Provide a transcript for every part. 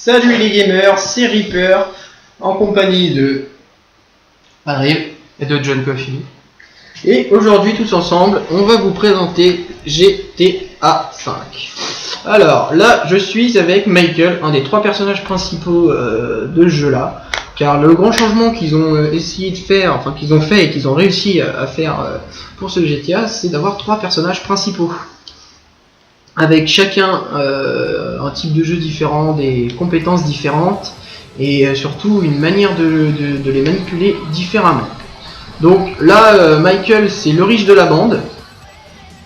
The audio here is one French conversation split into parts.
Salut les gamers, c'est Reaper, en compagnie de Adrien et de John Coffee. Et aujourd'hui, tous ensemble, on va vous présenter GTA V. Alors là, je suis avec Michael, un des trois personnages principaux de ce jeu-là. Car le grand changement qu'ils ont essayé de faire, enfin qu'ils ont fait et qu'ils ont réussi à faire pour ce GTA, c'est d'avoir trois personnages principaux. Avec chacun un type de jeu différent, des compétences différentes et surtout une manière de les manipuler différemment. Donc là, Michael, c'est le riche de la bande,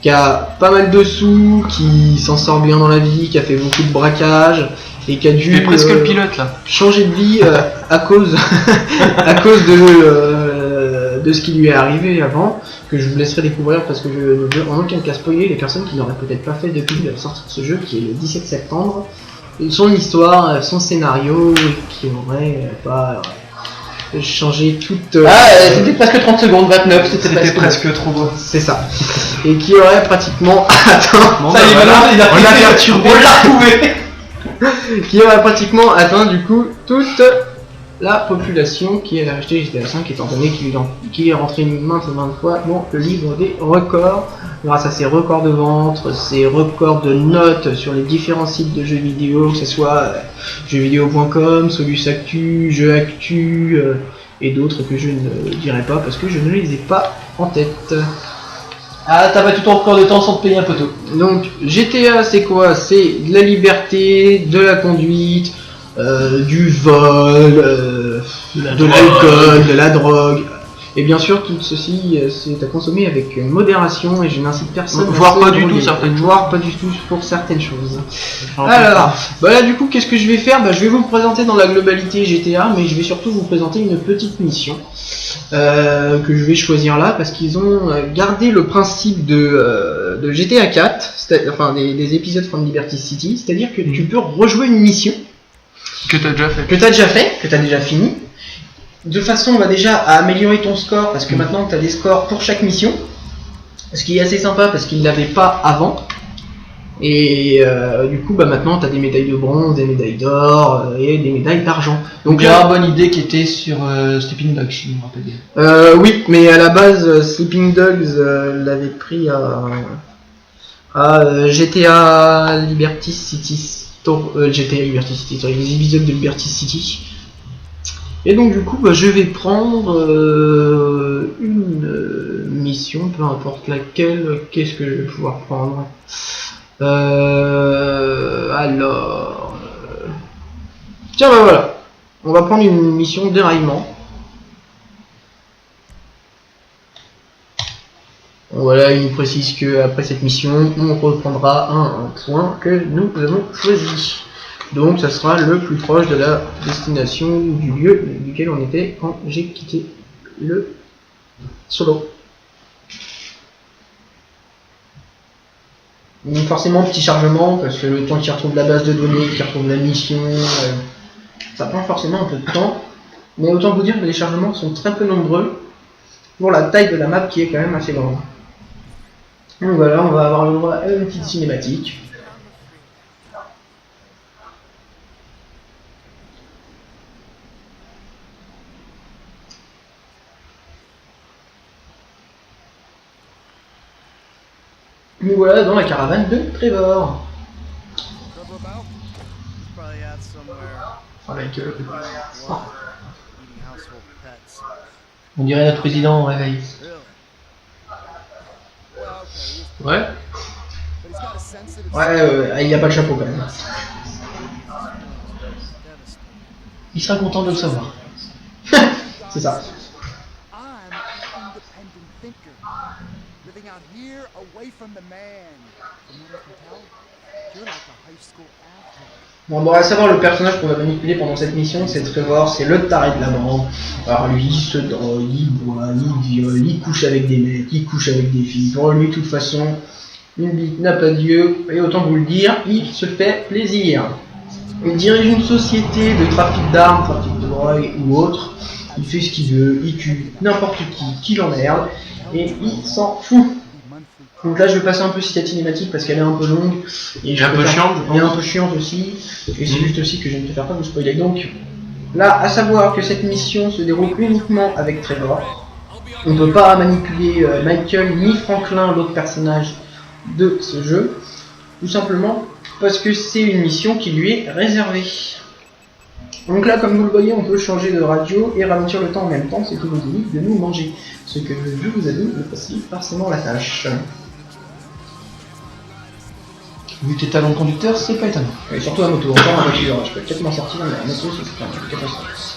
qui a pas mal de sous, qui s'en sort bien dans la vie, qui a fait beaucoup de braquages et qui a dû presque le pilote là. Changer de vie à cause de ce qui lui est arrivé avant, que je vous laisserai découvrir parce que je ne veux en aucun cas spoiler les personnes qui n'auraient peut-être pas fait depuis la sortie de ce jeu qui est le 17 septembre. Son histoire, son scénario, qui aurait pas changé toute... c'était presque 30 secondes, 29, c'était presque trop beau. C'est ça. Et qui aurait pratiquement... Attends, bon, ça y est, maintenant, on l'a perturbé, on l'a retrouvé. Qui aurait pratiquement atteint du coup toute la population qui a acheté GTA V, étant donné qu'il est rentré maintes et maintes fois dans le livre des records, grâce à ses records de vente, ses records de notes sur les différents sites de jeux vidéo, que ce soit jeuxvideo.com, Solus Actu, Jeux Actu et d'autres que je ne dirai pas parce que je ne les ai pas en tête. Ah, t'as battu ton record de temps sans te payer un poteau. Donc GTA, c'est quoi? C'est de la liberté, de la conduite, du vol, de l'alcool, de la drogue. Et bien sûr, tout ceci, c'est à consommer avec modération et je n'incite personne à voire pas du tout certaines choses. Voire pas du tout pour certaines choses. Alors, bah là du coup, qu'est-ce que je vais faire? Bah, je vais vous présenter dans la globalité GTA, mais je vais surtout vous présenter une petite mission. Que je vais choisir là parce qu'ils ont gardé le principe de GTA 4, enfin des épisodes from Liberty City, c'est-à-dire que tu peux rejouer une mission que tu as déjà fini, de façon déjà à améliorer ton score parce que maintenant tu as des scores pour chaque mission, ce qui est assez sympa parce qu'ils l'avaient pas avant. Et du coup, bah maintenant, tu as des médailles de bronze, des médailles d'or et des médailles d'argent. Donc, la bonne idée qui était sur Sleeping Dogs, si je me rappelle bien. Oui, mais à la base, Sleeping Dogs l'avait pris à GTA Liberty City, GTA Liberty City, les épisodes de Liberty City. Et donc, du coup, bah, je vais prendre une mission, peu importe laquelle. Qu'est-ce que je vais pouvoir prendre? Tiens, bah voilà, on va prendre une mission déraillement. Voilà, il nous précise que après cette mission, on reprendra un point que nous avons choisi. Donc, ça sera le plus proche de la destination ou du lieu duquel on était quand j'ai quitté le solo. Donc forcément petit chargement parce que le temps qu'il retrouve la base de données, qu'il retrouve la mission, ça prend forcément un peu de temps. Mais autant vous dire que les chargements sont très peu nombreux pour la taille de la map qui est quand même assez grande. Donc voilà, on va avoir le droit à une petite cinématique. Nous voilà dans la caravane de Trevor. On dirait notre président au réveil. Ouais. Ouais, il n'y a pas de chapeau quand même. Il sera content de le savoir. C'est ça. Bon, à savoir le personnage qu'on va manipuler pendant cette mission, c'est Trevor, c'est le taré de la bande. Alors lui, il se drogue, il boit, il viole, il couche avec des mecs, il couche avec des filles. Pour lui, de toute façon, une bite n'a pas Dieu, et autant vous le dire, il se fait plaisir. Il dirige une société de trafic d'armes, trafic de drogue ou autre. Il fait ce qu'il veut, il tue n'importe qui l'emmerde, et il s'en fout. Donc là, je vais passer un peu sur cette cinématique parce qu'elle est un peu longue. Et un peu chiante, je pense. Et un peu chiante aussi. Et c'est juste aussi que je ne préfère pas vous spoiler. Donc, là, à savoir que cette mission se déroule uniquement avec Trevor. On ne peut pas manipuler Michael ni Franklin, l'autre personnage de ce jeu. Tout simplement parce que c'est une mission qui lui est réservée. Donc là, comme vous le voyez, on peut changer de radio et ralentir le temps en même temps, ce qui nous évite de nous manger. Ce que je vous avoue ne facilite forcément la tâche. Vu tes talents de conducteur, c'est pas étonnant. Et surtout la moto, encore en voiture, je peux peut-être m'en sortir, mais la moto c'est une catastrophe.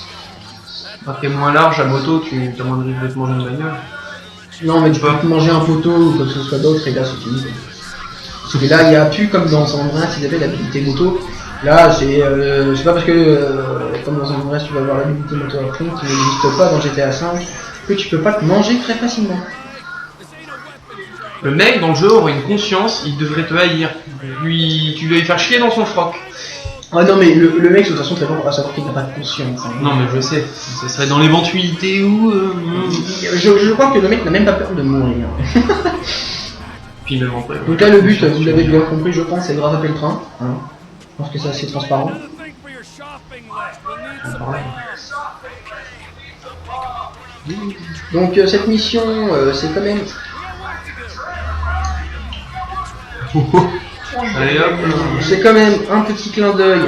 Après, moins large, à moto, tu as moins de risque de te manger une bagnole. Non, mais tu peux te manger un poteau ou quoi que ce soit d'autre, et là c'est fini. Parce que là, il n'y a plus comme dans San Andreas, ils avaient l'habilité moto. Là, c'est pas parce que, comme dans San Andreas, tu vas avoir l'habilité moto à fond, qui n'existe pas dans GTA 5, que tu peux pas te manger très facilement. Le mec dans le jeu aurait une conscience, il devrait te haïr. Tu dois lui faire chier dans son froc. Ah non, mais le mec, de toute façon, on va savoir qu'il n'a pas de conscience. Hein. Non, mais je sais, ce serait dans l'éventualité où. Je crois que le mec n'a même pas peur de mourir. Puis même après. Donc là, le but, vous l'avez bien compris, je pense, c'est de rattraper le train. Hein. Je pense que c'est assez transparent. Donc cette mission, c'est quand même... Allez hop. C'est quand même un petit clin d'œil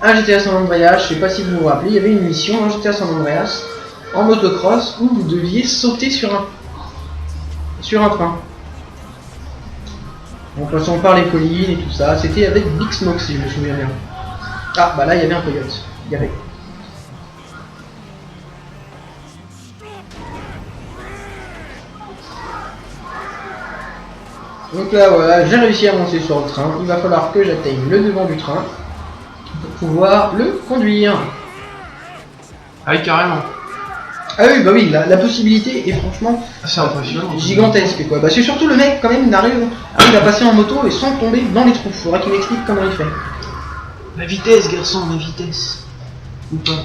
à GTA San Andreas. Je sais pas si vous vous rappelez, il y avait une mission dans GTA San Andreas en motocross où vous deviez sauter sur un train. En passant par les collines et tout ça. C'était avec Big Smoke si je me souviens bien. Ah bah là il y avait un coyote. Il y avait. Donc là voilà, j'ai réussi à monter sur le train. Il va falloir que j'atteigne le devant du train pour pouvoir le conduire. Ah oui, carrément. Ah oui, bah oui, la possibilité est franchement c'est impressionnant. Gigantesque quoi. Bah c'est surtout le mec quand même, il arrive à passer en moto et sans tomber dans les trous. Faudra qu'il m'explique comment il fait. La vitesse, garçon, la vitesse. Ou pas.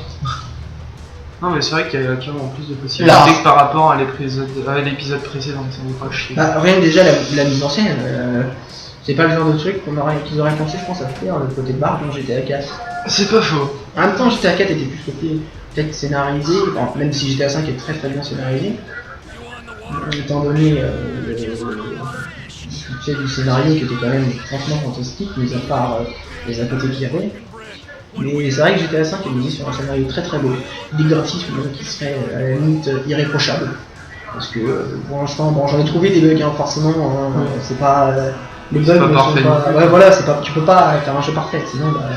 Non mais c'est vrai qu'il y a clairement plus de possibilités que par rapport à l'épisode précédent, ça n'est pas chier. Bah, rien que déjà la mise en scène, c'est pas le genre de truc qu'ils auraient pensé je pense à faire le côté de barre dans GTA 4. C'est pas faux. En même temps GTA 4 était plus côté peut-être scénarisé, enfin, même si GTA 5 est très très bien scénarisé, étant donné le succès du scénario qui était quand même franchement fantastique, mis à part les à côté qu'il y avait. Mais c'est vrai que GTA 5 est basé sur un scénario très très beau, des graphismes qui seraient à la limite irréprochables. Parce que pour l'instant, bon, j'en ai trouvé des bugs, hein, forcément, hein, c'est pas. Les bugs pas ne parfait. sont pas. Ouais, voilà, c'est pas. Tu peux pas faire un jeu parfait, sinon bah.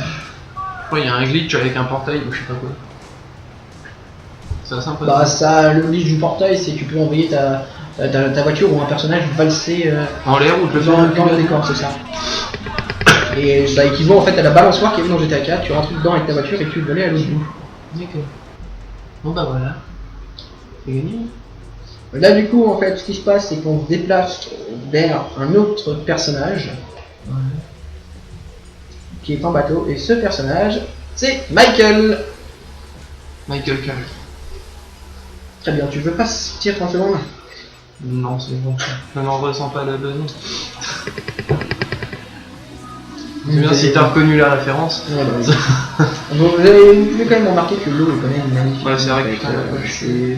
Ouais, il y a un glitch avec un portail ou je sais pas quoi. C'est assez impressionnant. Bah, ça, le glitch du portail, c'est que tu peux envoyer ta voiture ou un personnage valser en l'air ou dans le décor, c'est ça. Et ça équivaut en fait à la balançoire qu'il y avait dans GTA 4, tu rentres dedans avec ta voiture et tu le volais à l'autre bout. D'accord. Bon bah voilà. C'est gagné. Là du coup en fait ce qui se passe c'est qu'on se déplace vers un autre personnage qui est en bateau et ce personnage c'est Michael. Michael Curry. Très bien, tu veux pas sortir 30 secondes? Non c'est bon, je n'en ressens pas la besoin. C'est bien si t'as reconnu la référence. Ouais, bah, vous pouvez quand même remarquer que l'eau est quand même magnifique. Ouais, c'est vrai que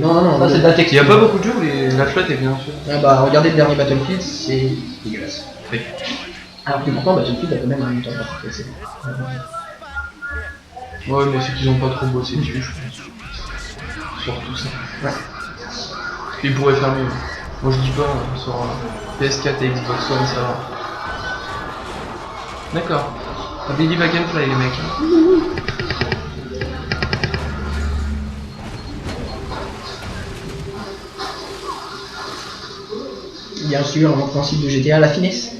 Non, ça c'est de la technique. Il n'y a pas beaucoup de jeux où la flotte est bien sûr. Ah bah regardez le dernier Battlefield, c'est dégueulasse. Oui. Alors que pourtant Battlefield a quand même un moteur graphique assez bon. Ouais mais c'est qu'ils ont pas trop bossé dessus je pense. Surtout ça. Ouais. Ils pourraient faire mieux. Moi je dis pas, sur PS4 et Xbox One ça va. D'accord. Billy Back and Fly les mecs. Bien sûr, le principe de GTA, la finesse.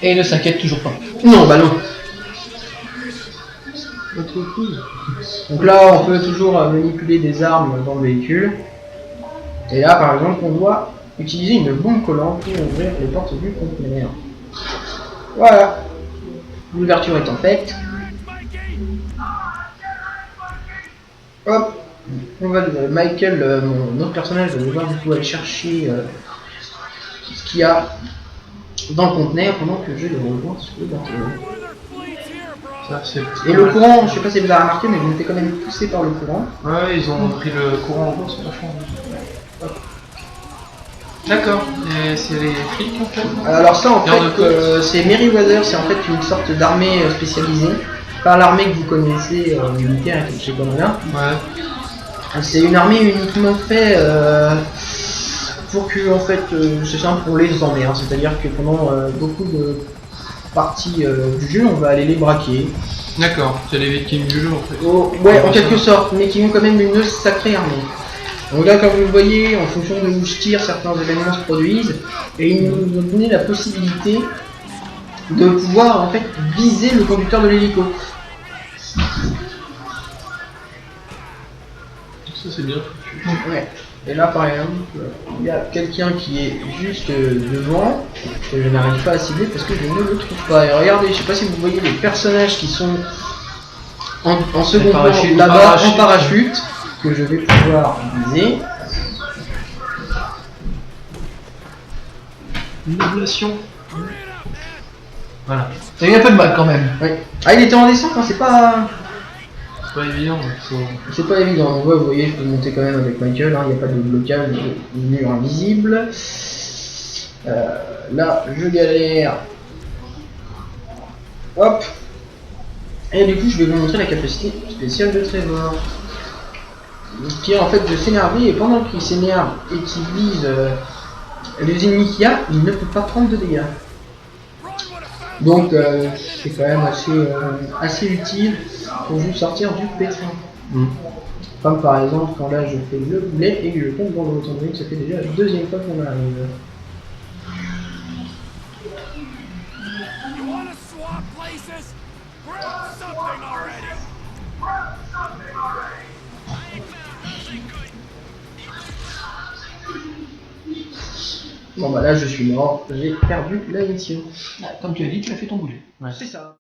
Et ne s'inquiète toujours pas. Non, bah non. Donc là, on peut toujours manipuler des armes dans le véhicule. Et là, par exemple, on doit utiliser une bombe collante pour ouvrir les portes du conteneur. Voilà. L'ouverture est en faite. Hop. On va Michael, mon autre personnage, va devoir du coup aller chercher ce qu'il y a dans le conteneur pendant que je le rejoins sur le bateau. Et le courant, je sais pas si vous avez remarqué, mais vous étiez quand même poussé par le courant. Ouais, ils ont pris le courant en cours, c'est vachement. D'accord, et c'est les flics en fait. Alors ça en fait, c'est Meriwether, c'est en fait une sorte d'armée spécialisée. Pas l'armée que vous connaissez militaire chez Commandant. Ouais. C'est une armée uniquement faite pour que en fait, c'est simple pour les emmener. Hein. C'est-à-dire que pendant beaucoup de parties du jeu, on va aller les braquer. D'accord, c'est les victimes du jeu en fait. Oh, ouais, en quelque sorte, mais qui ont quand même une sacrée armée. Donc là, comme vous le voyez, en fonction de où je tire, certains événements se produisent, et ils nous ont donné la possibilité de pouvoir en fait viser le conducteur de l'hélico. Ça c'est bien foutu. Ouais. Et là, par exemple, il y a quelqu'un qui est juste devant, que je n'arrive pas à cibler parce que je ne le trouve pas. Et regardez, je sais pas si vous voyez les personnages qui sont en second plan là-bas en parachute, que je vais pouvoir viser. Une ablation. Voilà. T'as eu un peu de mal quand même. Ouais. Ah, il était en descente, hein, c'est pas évident. C'est pas évident. Donc, ouais, vous voyez, je peux monter quand même avec Michael, hein, il n'y a pas de blocage de mur invisible. Là, je galère. Hop. Et du coup, je vais vous montrer la capacité spéciale de Trevor. Qui est en fait de s'énerver, et pendant qu'il s'énerve et qu'il vise les ennemis qu'il y a, il ne peut pas prendre de dégâts. Donc c'est quand même assez utile pour vous sortir du pétrin. Comme par exemple quand là je fais le boulet et que je tombe dans le rotondrine, ça fait déjà la deuxième fois qu'on arrive. Bon bah là je suis mort, j'ai perdu la mission. Comme tu as dit, tu as fait ton boulet. C'est ça.